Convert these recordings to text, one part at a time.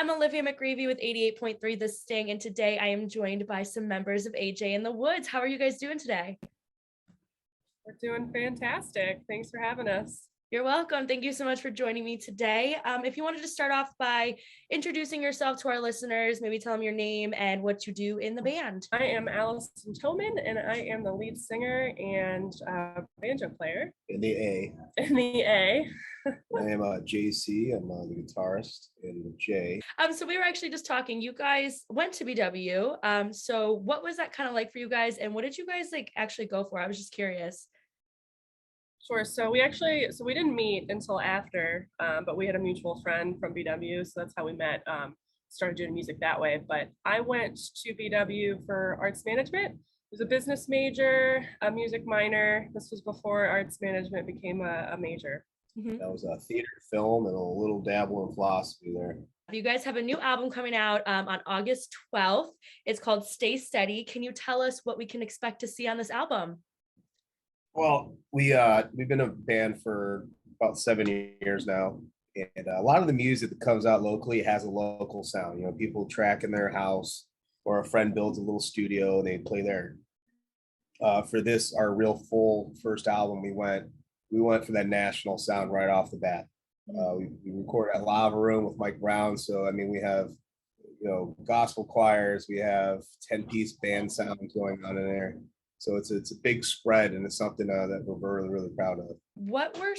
I'm Olivia McGreevy with 88.3 The Sting, and today I am joined by some members of AJ in the Woods. How are you guys doing today? We're doing fantastic. Thanks for having us. You're welcome. Thank you so much for joining me today. If you wanted to start off by introducing yourself to our listeners, maybe tell them your name and what you do in the band. I am Allison Tillman, and I am the lead singer and banjo player. In the A. In the A. I am JC. I'm the guitarist in the J. So we were actually just talking. You guys went to BW. So what was that kind of like for you guys, and what did you guys actually go for? I was just curious. Sure. So we didn't meet until after, but we had a mutual friend from BW, so that's how we met. Started doing music that way. But I went to BW for arts management. I was a business major, a music minor. This was before arts management became a major. Mm-hmm. That was a theater, film, and a little dabble in philosophy there. You guys have a new album coming out on August 12th. It's called Stay Steady. Can you tell us what we can expect to see on this album? Well, we've been a band for about 7 years now, and a lot of the music that comes out locally has a local sound. You know, people track in their house, or a friend builds a little studio, and they play there. For this, our real full first album, we went for that national sound right off the bat. We recorded at Lava Room with Mike Brown, so I mean, we have gospel choirs, we have 10-piece band sound going on in there. So it's a big spread, and it's something that we're really, really proud of. What were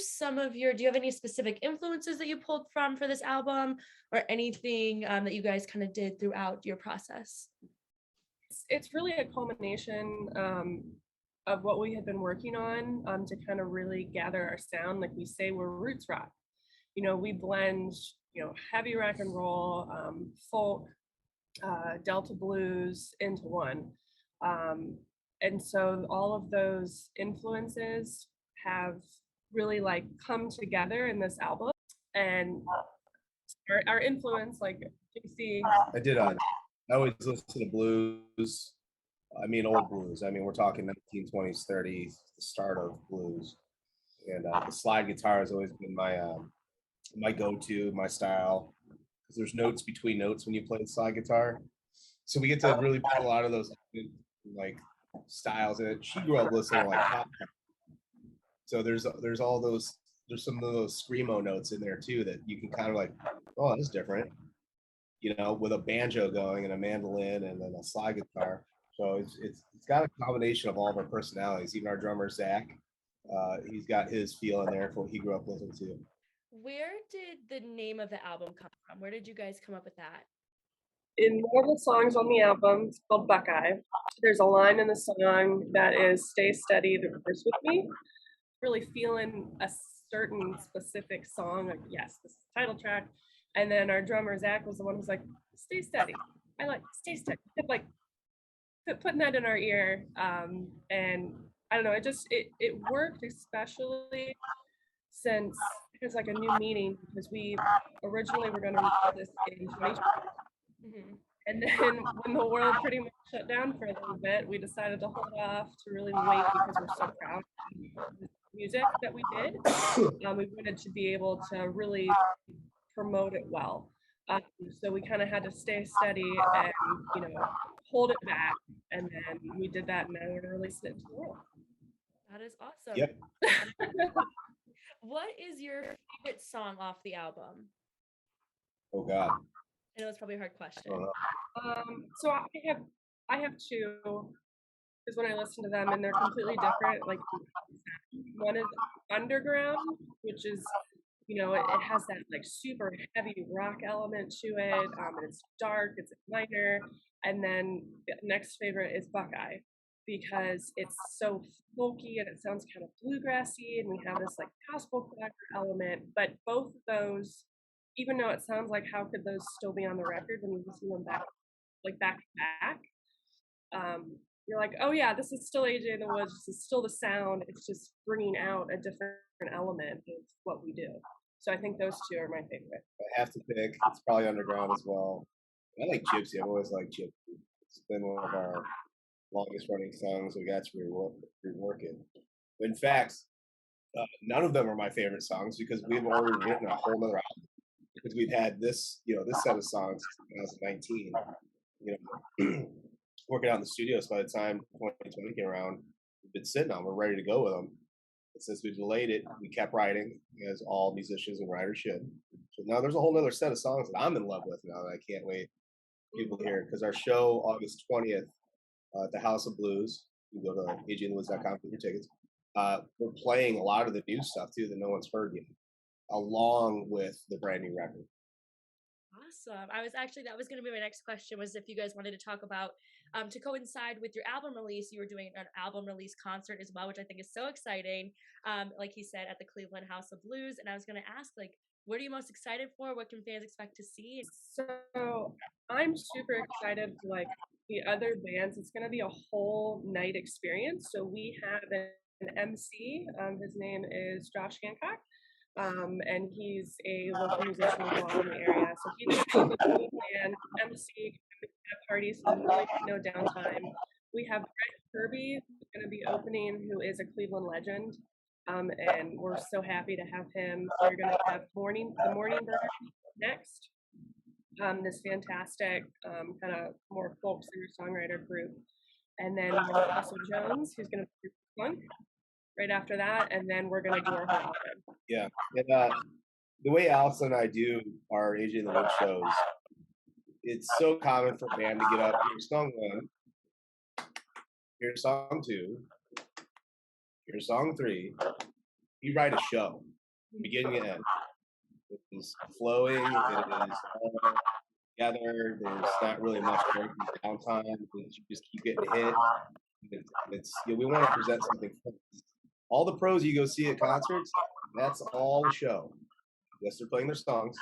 do you have any specific influences that you pulled from for this album, or anything that you guys kind of did throughout your process? It's really a culmination of what we had been working on to kind of really gather our sound. Like we say, we're roots rock. You know, we blend, heavy rock and roll, folk, Delta blues into one. And so all of those influences have really come together in this album. And our influence, like JC. I always listen to blues. I mean, old blues. I mean, we're talking 1920s, 30s, the start of blues. And the slide guitar has always been my go-to, my style, because there's notes between notes when you play the slide guitar. So we get to really put a lot of those styles in it. She grew up listening to pop. So there's some of those screamo notes in there too that you can kind of oh, that's different. With a banjo going and a mandolin and then a slide guitar. So it's got a combination of all of our personalities. Even our drummer Zach, he's got his feel in there for what he grew up listening to. Where did the name of the album come from? Where did you guys come up with that? In one of the songs on the album, it's called Buckeye. There's a line in the song that is "Stay steady, the reverse with me." Really feeling a certain specific song, like yes, this is the title track. And then our drummer Zach was the one who's like, "Stay steady." I like stay steady. Putting that in our ear, and I don't know. It worked, especially since it's like a new meaning, because we originally were going to record this in 2020. Mm-hmm. And then when the world pretty much shut down for a little bit, we decided to hold off to really wait, because we're so proud of the music that we did. We wanted to be able to really promote it well. So we kind of had to stay steady and, hold it back. And then we did that, and now we're releasing it to the world. That is awesome. Yep. What is your favorite song off the album? Oh God. I know it's probably a hard question. So I have two, because when I listen to them, and they're completely different. Like one is Underground, which is, it has that super heavy rock element to it, and it's dark, it's minor. And then the next favorite is Buckeye, because it's so folky and it sounds kind of bluegrassy, and we have this gospel choir element. But both of those, even though it sounds like how could those still be on the record when you listen to them back to back, you're like, oh yeah, this is still AJ in the Woods. This is still the sound. It's just bringing out a different element of what we do. So I think those two are my favorite. I have to pick. It's probably Underground as well. I like Gypsy. I've always liked Gypsy. It's been one of our longest running songs. We got to rework it. In fact, none of them are my favorite songs, because we've already written a whole other album. because we've had this, this set of songs since 2019, working out in the studio. So by the time 2020 came around, we've been sitting on, we're ready to go with them. And since we delayed it, we kept writing, as all musicians and writers should. So now there's a whole other set of songs that I'm in love with now that I can't wait for people to hear. Because our show, August 20th, at the House of Blues, you can go to ajandthewoods.com for your tickets. We're playing a lot of the new stuff too that no one's heard yet, along with the brand new record. Awesome. That was going to be my next question, was if you guys wanted to talk about, to coincide with your album release, you were doing an album release concert as well, which I think is so exciting. Like he said, at the Cleveland House of Blues. And I was going to ask, like, what are you most excited for? What can fans expect to see? So I'm super excited to like the other bands. It's going to be a whole night experience. So we have an MC. His name is Josh Hancock. And he's a local musician as well in the area. So he's going to be and MC at parties, so there's really no downtime. We have Brett Kirby who's going to be opening, who is a Cleveland legend. And we're so happy to have him. We're going to have the Morning Bird next. This fantastic kind of more folk singer-songwriter group. And then Russell Jones, who's going to be funk right after that, and then we're going to do our whole album. Yeah, and the way Allison and I do our AJ and the Wood shows, it's so common for a band to get up, here's song one, here's song two, here's song three. You write a show, beginning and end. It is flowing, it is all together, there's not really much break in downtime, you just keep getting hit. We want to present something fun. All the pros you go see at concerts, that's all the show. Yes, they're playing their songs,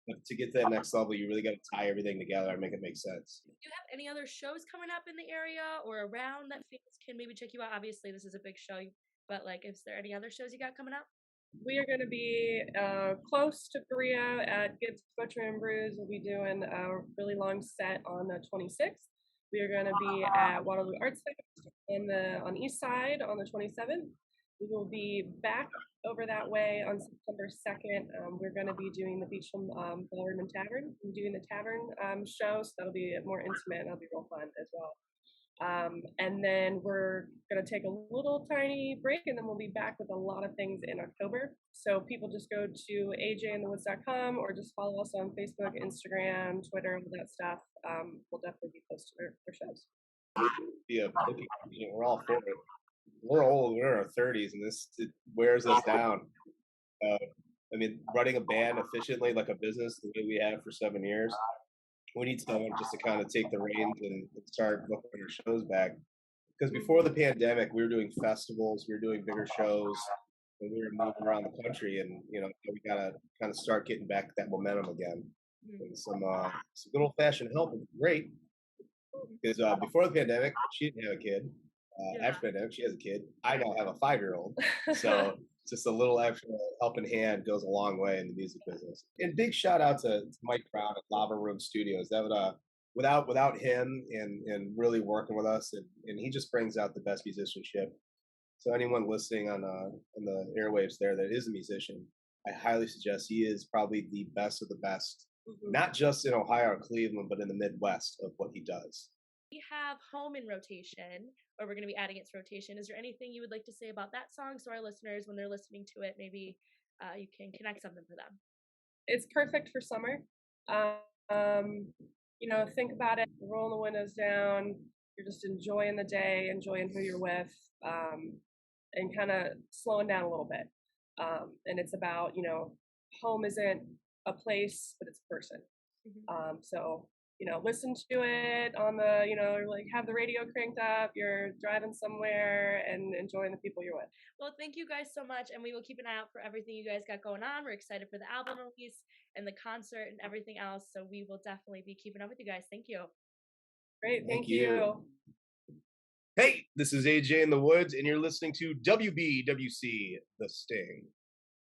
but to get to that next level, you really got to tie everything together and make it make sense. Do you have any other shows coming up in the area or around that fans can maybe check you out? Obviously, this is a big show, but like, is there any other shows you got coming up? We are going to be close to Korea at Gibbs Butcher and Brews. We'll be doing a really long set on the 26th. We are going to be at Waterloo Arts Fest on the east side on the 27th. We will be back over that way on September 2nd. We're going to be doing the Beachland Ballroom and Tavern. We're doing the Tavern show, so that'll be more intimate and that'll be real fun as well. And then we're going to take a little tiny break, and then we'll be back with a lot of things in October. So people just go to ajandthewoods.com or just follow us on Facebook, Instagram, Twitter, all that stuff. We'll definitely be posting our shows. Yeah, we're all for it. We're old, we're in our 30s, and it wears us down. Running a band efficiently like a business the way we have for 7 years, we need someone just to kind of take the reins and start looking at our shows back. Because before the pandemic, we were doing festivals, we were doing bigger shows, and we were moving around the country, and we gotta kind of start getting back that momentum again. And some good old-fashioned help would be great. Because before the pandemic, she didn't have a kid. After the pandemic, she has a kid. I now have a 5-year-old. So just a little extra helping hand goes a long way in the music business. And big shout out to Mike Brown at Lava Room Studios. That would without him and really working with us, and he just brings out the best musicianship. So anyone listening on the airwaves there that is a musician, I highly suggest. He is probably the best of the best, not just in Ohio or Cleveland, but in the Midwest of what he does. We have Home in rotation, or we're going to be adding its rotation. Is there anything you would like to say about that song so our listeners, when they're listening to it, maybe you can connect something for them? It's perfect for summer. Think about it, rolling the windows down, you're just enjoying the day, enjoying who you're with, and kind of slowing down a little bit. And it's about, home isn't a place, but it's a person. So listen to it on the, have the radio cranked up, you're driving somewhere and enjoying the people you're with. Well, thank you guys so much. And we will keep an eye out for everything you guys got going on. We're excited for the album release and the concert and everything else. So we will definitely be keeping up with you guys. Thank you. Great. Thank you. Hey, this is AJ in the Woods, and you're listening to WBWC, The Sting.